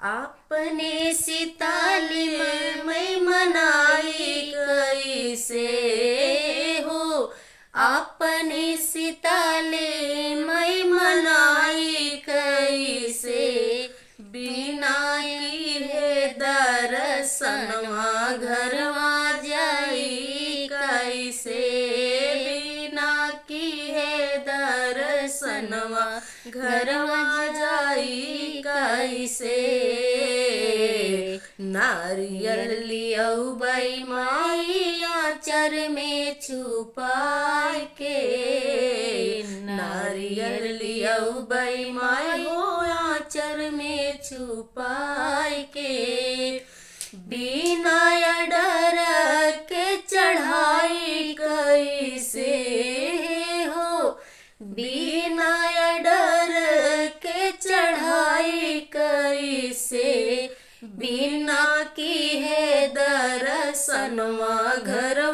आपने सिताली में मनाई कैसे हो। आपने सिताले में मनाई कैसे। बिना की है दर्शनवा घरवा जाई कैसे। बिना की है दर्शनवा घरवा जाई कैसे। नारियल लियऊ बाई माई आचर में छुपाए के। नारियल लियऊ बाई माई हो आचर में छुपाए के। बिना डर के चढ़ाई कैसे हो। बिना डर के चढ़ाई कैसे। बिना की है दर्शनवा घर